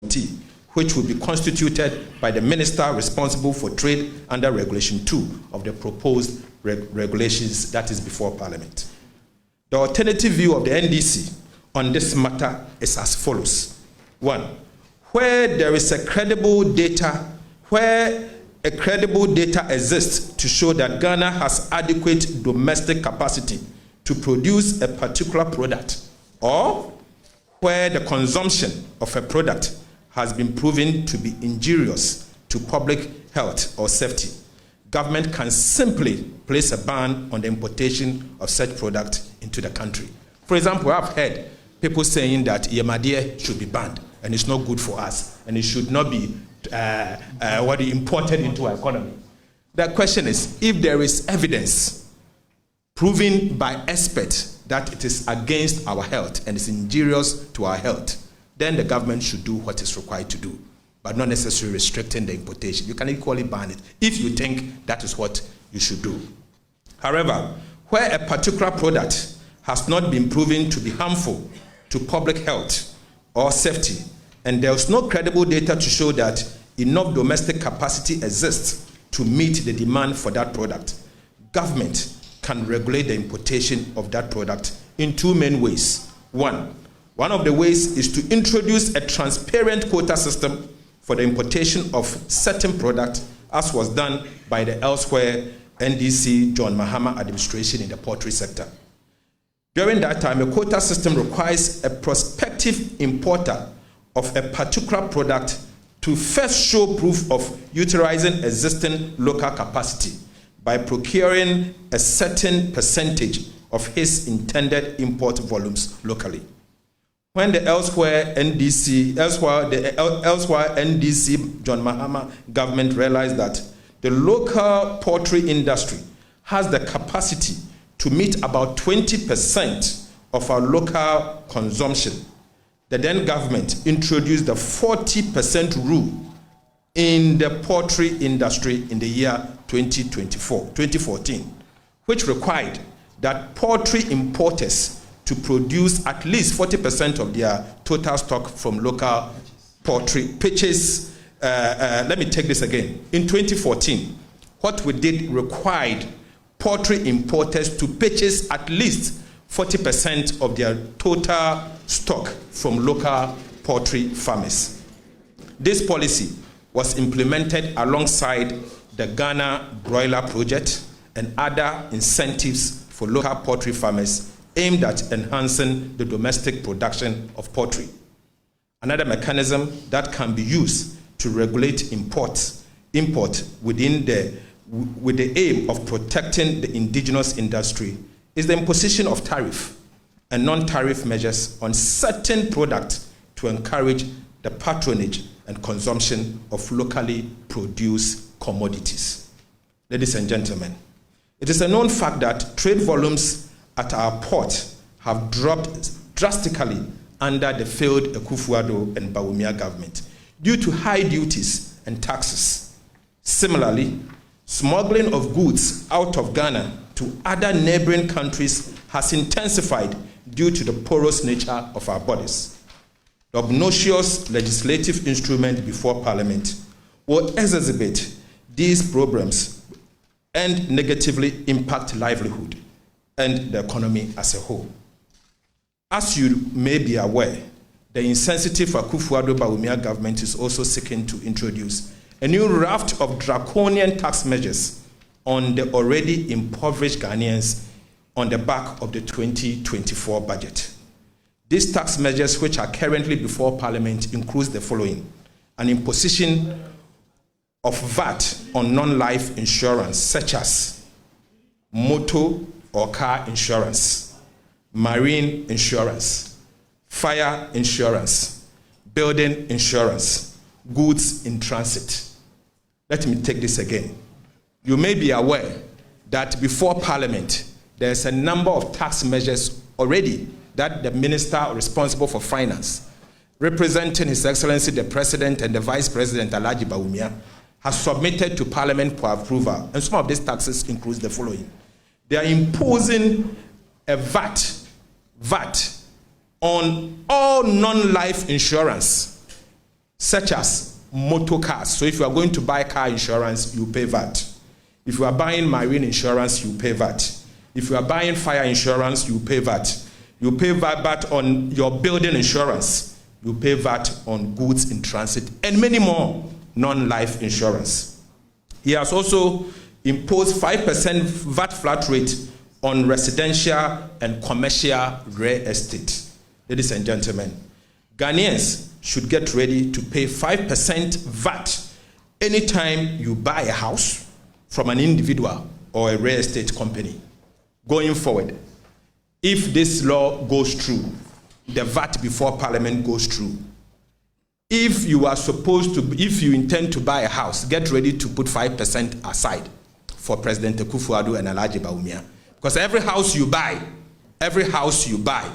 committee, which will be constituted by the minister responsible for trade under Regulation 2 of the proposed regulations that is before Parliament. The alternative view of the NDC on this matter is as follows. 1. Where there is a credible data exists to show that Ghana has adequate domestic capacity to produce a particular product, or where the consumption of a product has been proven to be injurious to public health or safety, government can simply place a ban on the importation of such product into the country. For example, I've heard people saying that Yemadeɛ should be banned and it's not good for us and it should not be imported into our economy. The question is, if there is evidence proven by experts that it is against our health and is injurious to our health, then the government should do what is required to do, but not necessarily restricting the importation. You can equally ban it if you think that is what you should do. However, where a particular product has not been proven to be harmful to public health or safety, and there is no credible data to show that enough domestic capacity exists to meet the demand for that product, government can regulate the importation of that product in two main ways. One of the ways is to introduce a transparent quota system for the importation of certain products, as was done by the elsewhere NDC John Mahama administration in the poultry sector. During that time, a quota system requires a prospective importer of a particular product to first show proof of utilizing existing local capacity by procuring a certain percentage of his intended import volumes locally. When the elsewhere NDC John Mahama government realized that the local poultry industry has the capacity to meet about 20% of our local consumption, the then government introduced the 40% rule in the poultry industry in the year 2014, which required that poultry importers to produce at least 40% of their total stock from local poultry pitches. Let me take this again. In 2014, what we did required poultry importers to purchase at least 40% of their total stock from local poultry farmers. This policy was implemented alongside the Ghana Broiler Project and other incentives for local poultry farmers aimed at enhancing the domestic production of poultry. Another mechanism that can be used to regulate import with the aim of protecting the indigenous industry is the imposition of tariff and non-tariff measures on certain products to encourage the patronage and consumption of locally produced commodities. Ladies and gentlemen, it is a known fact that trade volumes at our port have dropped drastically under the failed Akufo-Addo and Bawumia government due to high duties and taxes. Similarly, smuggling of goods out of Ghana to other neighboring countries has intensified due to the porous nature of our borders. The obnoxious legislative instrument before Parliament will exacerbate these problems and negatively impact livelihood and the economy as a whole. As you may be aware, the insensitive Akufo-Addo Bawumia government is also seeking to introduce a new raft of draconian tax measures on the already impoverished Ghanaians on the back of the 2024 budget. These tax measures, which are currently before Parliament, include the following: an imposition of VAT on non-life insurance, such as motor or car insurance, marine insurance, fire insurance, building insurance, goods in transit. Let me take this again. You may be aware that before Parliament, there's a number of tax measures already that the minister responsible for finance, representing His Excellency the President and the Vice President Alhaji Bawumia, has submitted to Parliament for approval. And some of these taxes include the following: they are imposing a VAT on all non-life insurance, such as motor cars. So if you are going to buy car insurance, you pay VAT. If you are buying marine insurance, you pay VAT. If you are buying fire insurance, you pay VAT. You pay VAT on your building insurance. You pay VAT on goods in transit, and many more non-life insurance. He has also imposed 5% VAT flat rate on residential and commercial real estate. Ladies and gentlemen, Ghanaians should get ready to pay 5% VAT anytime you buy a house from an individual or a real estate company. Going forward, if this law goes through, the VAT before Parliament goes through, if you intend to buy a house, get ready to put 5% aside for President Akufo-Addo and Alhaji Bawumia. Because every house you buy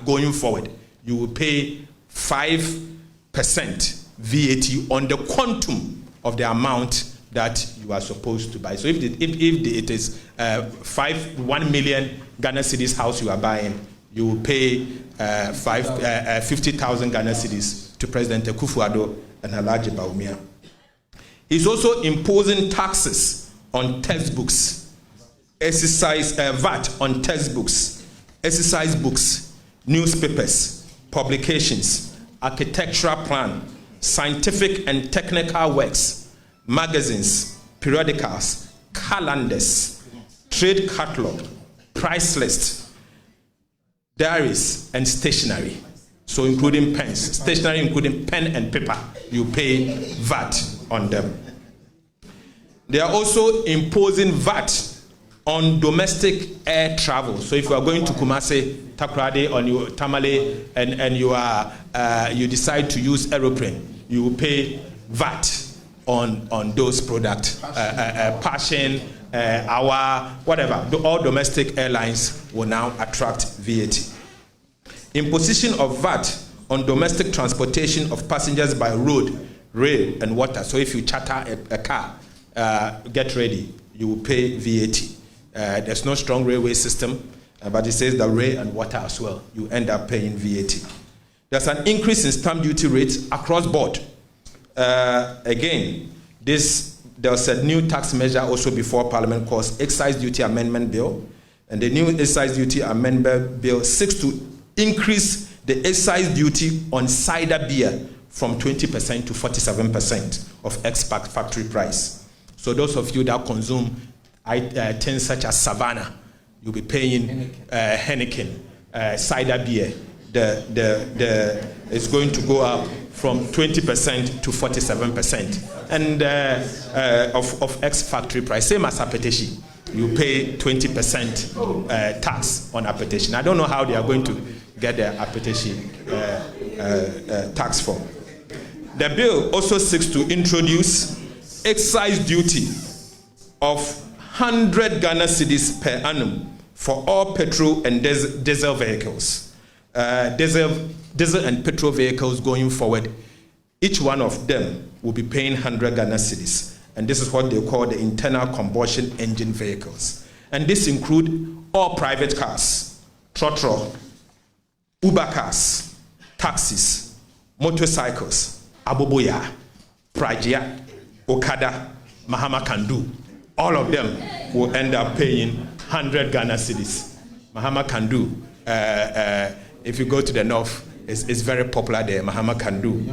going forward, you will pay 5% VAT on the quantum of the amount that you are supposed to buy. So if it is 1 million Ghana cedis house you are buying, you will pay 50,000 Ghana cedis to President Akufo-Addo and Alhaji Bawumia. He's also imposing taxes on textbooks, VAT on textbooks, exercise books, newspapers, publications, architectural plan, scientific and technical works, magazines, periodicals, calendars, trade catalog, price list, diaries, and stationery. So including pens, stationery including pen and paper, you pay VAT on them. They are also imposing VAT on domestic air travel. So if you are going to Kumasi, Takoradi, or Tamale, and you decide to use aeroplane, you will pay VAT on those products, Passion, our whatever. All domestic airlines will now attract VAT. Imposition of VAT on domestic transportation of passengers by road, rail, and water. So if you charter a car, get ready, you will pay VAT. There's no strong railway system, but it says the rail and water as well. You end up paying VAT. There's an increase in stamp duty rates across board. Again, there was a new tax measure also before Parliament called Excise Duty Amendment Bill. And the new Excise Duty Amendment Bill seeks to increase the excise duty on cider beer from 20% to 47% of ex-factory price. So those of you that consume things such as Savannah, you'll be paying Heineken, cider beer. It's going to go up from 20% to 47%. And of ex-factory price, same as Apeteshi, you pay 20% tax on Apeteshi. I don't know how they are going to get the Apeteshi tax from. The bill also seeks to introduce excise duty of 100 Ghana cedis per annum for all petrol and diesel vehicles. Diesel and petrol vehicles going forward, each one of them will be paying 100 Ghana cedis. And this is what they call the internal combustion engine vehicles. And this includes all private cars, trotro, Uber cars, taxis, motorcycles, Aboboya, Prajia, Okada, Mahama Kandu. All of them will end up paying 100 Ghana cedis. Mahama Kandu, if you go to the north, it's very popular there, Mahama Kandu.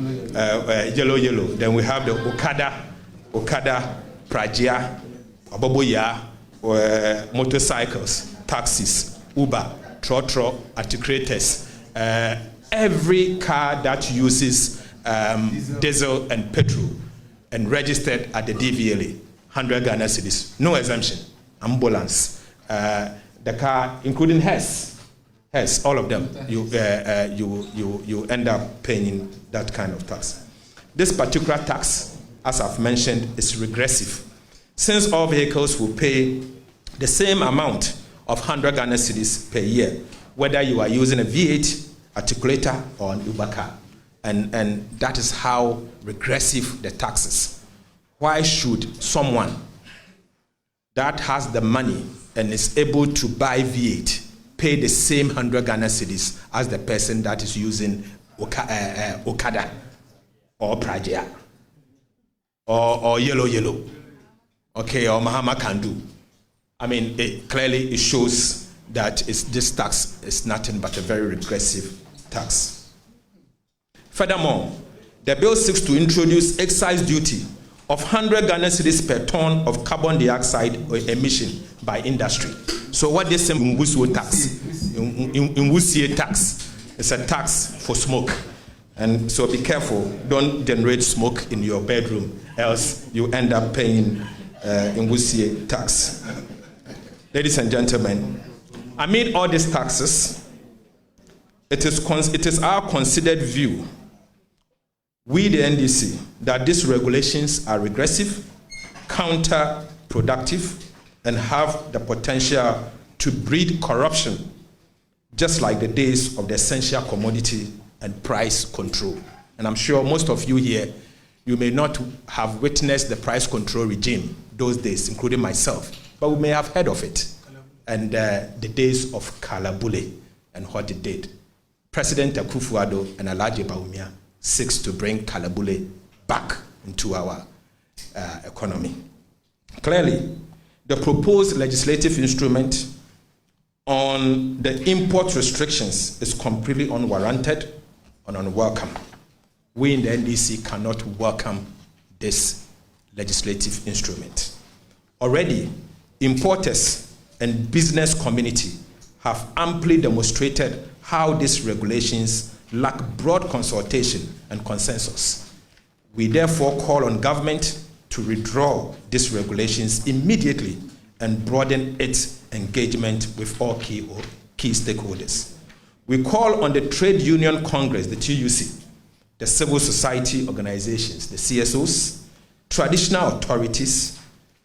Yellow. Then we have the Okada, Prajia, Aboboya, motorcycles, taxis, Uber, trotro, articulators. Every car that uses diesel and petrol and registered at the DVLA, 100 Ghana cedis, no exemption. Ambulance, the car, including Hess, all of them, you end up paying that kind of tax. This particular tax, as I've mentioned, is regressive, since all vehicles will pay the same amount of 100 Ghana cedis per year, whether you are using a V8 articulator or an Uber car. And that is how regressive the tax is. Why should someone that has the money and is able to buy V8 pay the same 100 Ghana cedis as the person that is using Okada or Prajia? or yellow, okay, or Mahama can do. I mean, it shows that this tax is nothing but a very regressive tax. Furthermore, the bill seeks to introduce excise duty of 100 Ghana cedis per ton of carbon dioxide emission by industry. So what this Nwusie tax? Nwusie tax is a tax for smoke. And so be careful, don't generate smoke in your bedroom, else you end up paying Nwusie tax. Ladies and gentlemen, amid all these taxes, it is our considered view, we the NDC, that these regulations are regressive, counterproductive, and have the potential to breed corruption, just like the days of the essential commodity and price control. And I'm sure most of you here, you may not have witnessed the price control regime those days, including myself, but we may have heard of it. And the days of Kalabule and what it did. President Akufo-Addo and Alhaji Bawumia seeks to bring Kalabule back into our economy. Clearly, the proposed legislative instrument on the import restrictions is completely unwarranted and unwelcome. We in the NDC cannot welcome this legislative instrument. Already, importers and business community have amply demonstrated how these regulations lack broad consultation and consensus. We therefore call on government to withdraw these regulations immediately and broaden its engagement with all key stakeholders. We call on the Trade Union Congress, the TUC, the civil society organizations, the CSOs, traditional authorities,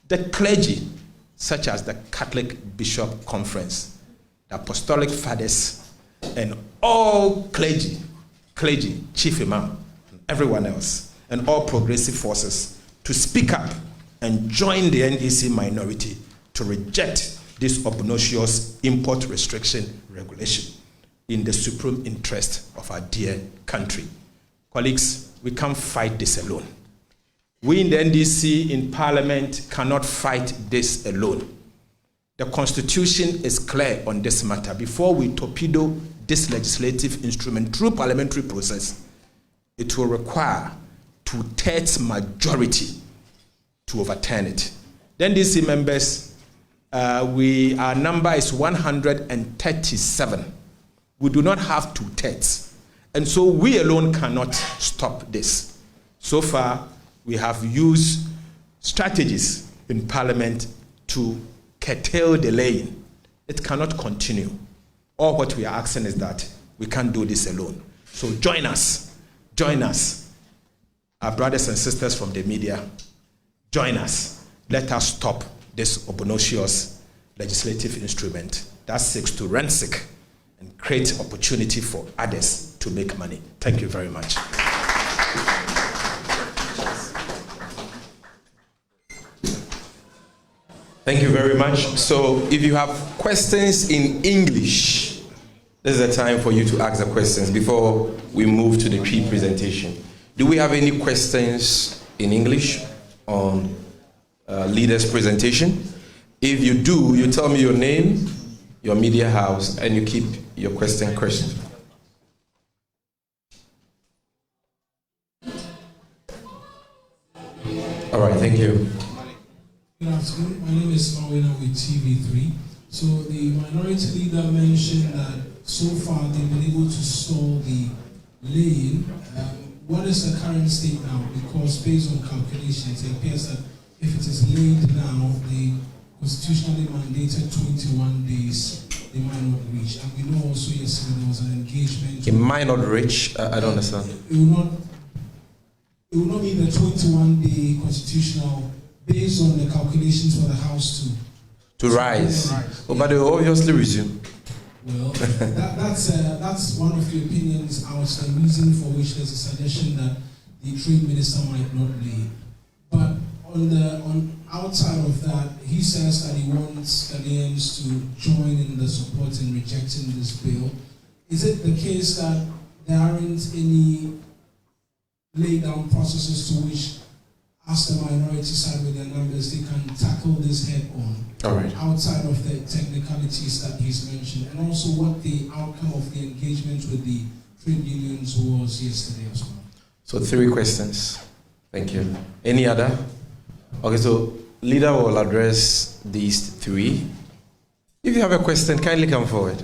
the clergy, such as the Catholic Bishop Conference, the Apostolic Fathers, and all clergy, chief imam, and everyone else, and all progressive forces to speak up and join the NDC minority to reject this obnoxious import restriction regulation in the supreme interest of our dear country. Colleagues, we can't fight this alone. We in the NDC in Parliament cannot fight this alone. The Constitution is clear on this matter. Before we torpedo this legislative instrument through parliamentary process, it will require 2/3 majority to overturn it. The NDC members, our number is 137. We do not have 2/3. And so we alone cannot stop this. So far, we have used strategies in Parliament to curtail delaying. It cannot continue. All what we are asking is that we can't do this alone. So join us, our brothers and sisters from the media, join us. Let us stop this obnoxious legislative instrument that seeks to ransack and create opportunity for others to make money. Thank you very much. Thank you very much. So if you have questions in English, this is the time for you to ask the questions before we move to the tree presentation. Do we have any questions in English on leader's presentation? If you do, you tell me your name, your media house, and you keep your question. All right, thank you. Good afternoon. My name is Mawina with TV3. So the minority leader mentioned that so far they've been able to stall the laying. What is the current state now? Because based on calculations, it appears that if it is laid now, the constitutionally mandated 21 days, they might not reach. And we know also yesterday there was an engagement. It might not reach. I don't understand. It will not be the 21-day constitutional, based on the calculations for the House to rise. Oh, but they will obviously resume. Well, that's one of the opinions out, the reason for which there's a suggestion that the trade minister might not leave. But on outside of that, he says that he wants Ghanaians to join in the support in rejecting this bill. Is it the case that there aren't any laid down processes to which ask the minority side with their numbers, they can tackle this head on. All right. Outside of the technicalities that he's mentioned, and also what the outcome of the engagement with the trade unions was yesterday as well. So 3 questions. Thank you. Any other? Okay, so leader will address these 3. If you have a question, kindly come forward.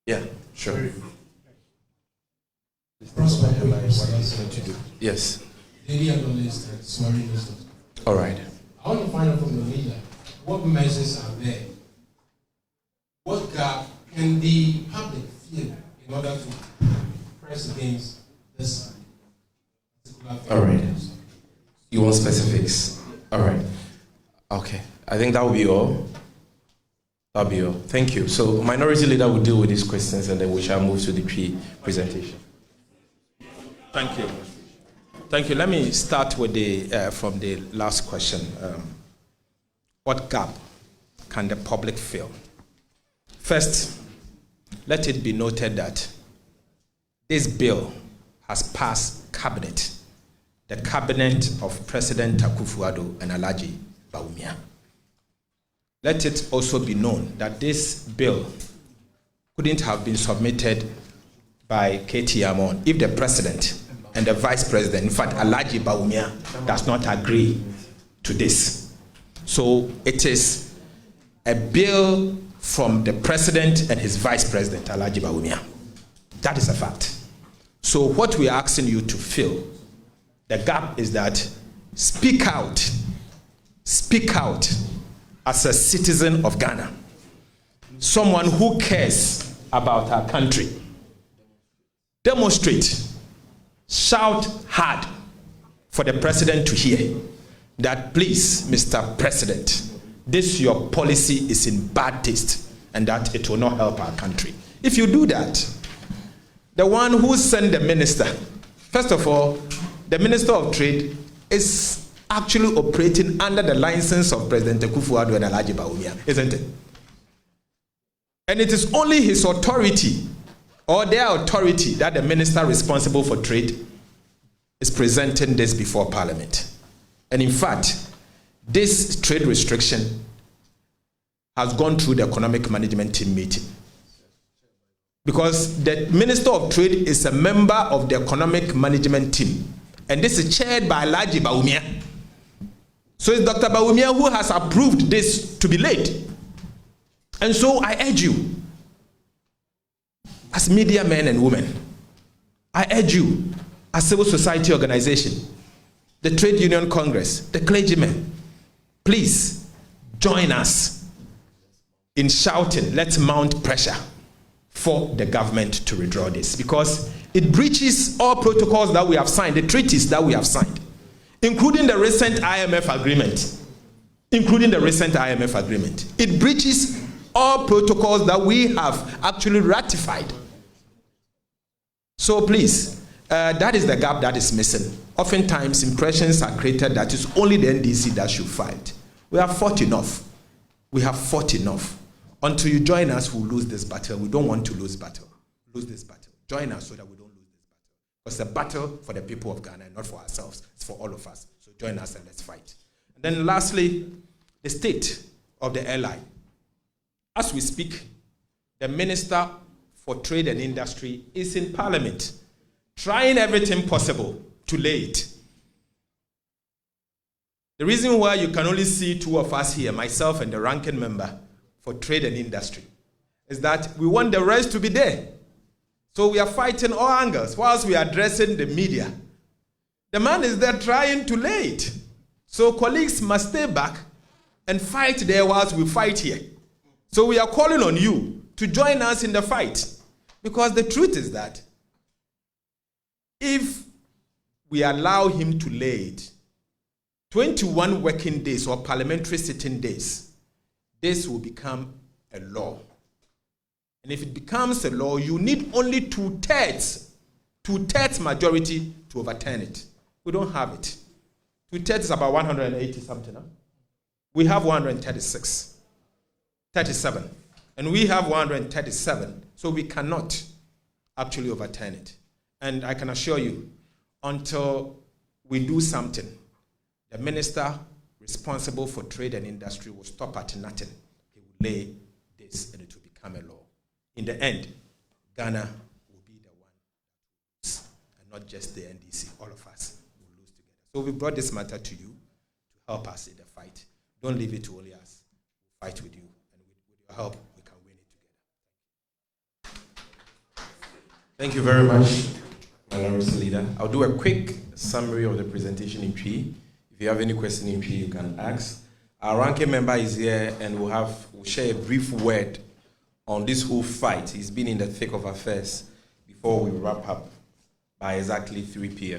Yeah, sure. Yes. All right. I want to find out from the leader what measures are there. What gap can the public fill in order to press against this particular thing? All right. You want specifics? All right. Okay. I think that will be all. That'll be all. Thank you. So, minority leader will deal with these questions, and then we shall move to the presentation. Thank you. Thank you. Let me start with the from the last question. What gap can the public fill? First, let it be noted that this bill has passed cabinet, the cabinet of President Akufo-Addo and Alhaji Bawumia. Let it also be known that this bill couldn't have been submitted by KT Amon if the president and the vice president, in fact, Alhaji Bawumia, does not agree to this. So it is a bill from the president and his vice president, Alhaji Bawumia. That is a fact. So what we are asking you to fill, the gap is that speak out as a citizen of Ghana, someone who cares about our country. Demonstrate, shout hard for the president to hear that, please, Mr. President, this your policy is in bad taste and that it will not help our country. If you do that, the one who sent the minister, first of all, the Minister of Trade is actually operating under the license of President Akufo-Addo and Alhaji Bawumia, isn't it? And it is only his authority or their authority that the minister responsible for trade is presenting this before Parliament. And in fact, this trade restriction has gone through the economic management team meeting. Because the Minister of Trade is a member of the economic management team. And this is chaired by Alhaji Bawumia. So it's Dr. Bawumia who has approved this to be laid. And so I urge you, as media men and women, I urge you, as civil society organization, the Trade Union Congress, the clergymen, please join us in shouting, let's mount pressure for the government to withdraw this, because it breaches all protocols that we have signed, the treaties that we have signed, including the recent IMF agreement. It breaches all protocols that we have actually ratified. So please, that is the gap that is missing. Oftentimes, impressions are created that it's only the NDC that should fight. We have fought enough. Until you join us, we'll lose this battle. We don't want to lose this battle. Join us so that we don't lose this battle. Because it's a battle for the people of Ghana, not for ourselves. It's for all of us. So join us and let's fight. And then lastly, the state of the airline. As we speak, the Minister for Trade and Industry is in Parliament, trying everything possible to lay it. The reason why you can only see 2 of us here, myself and the ranking member for Trade and Industry, is that we want the rest to be there. So we are fighting all angles whilst we are addressing the media. The man is there trying to lay it. So colleagues must stay back and fight there whilst we fight here. So we are calling on you to join us in the fight. Because the truth is that if we allow him to lay it, 21 working days or parliamentary sitting days, this will become a law. And if it becomes a law, you need only two-thirds majority to overturn it. We don't have it. 2/3 is about 180 something. Huh? We have 37. And we have 137. So we cannot actually overturn it. And I can assure you, until we do something, the minister responsible for trade and industry will stop at nothing. He will lay this and it will become a law. In the end, Ghana will be the one that lose, and not just the NDC. All of us will lose together. So we brought this matter to you to help us in the fight. Don't leave it to only us. We'll fight with you, and with your help, we can win it together. Thank you very much, Minority Leader. I'll do a quick summary of the presentation in P. If you have any question in P, you can ask. Our ranking member is here, and we'll share a brief word on this whole fight. He's been in the thick of affairs before we wrap up by exactly 3 p.m.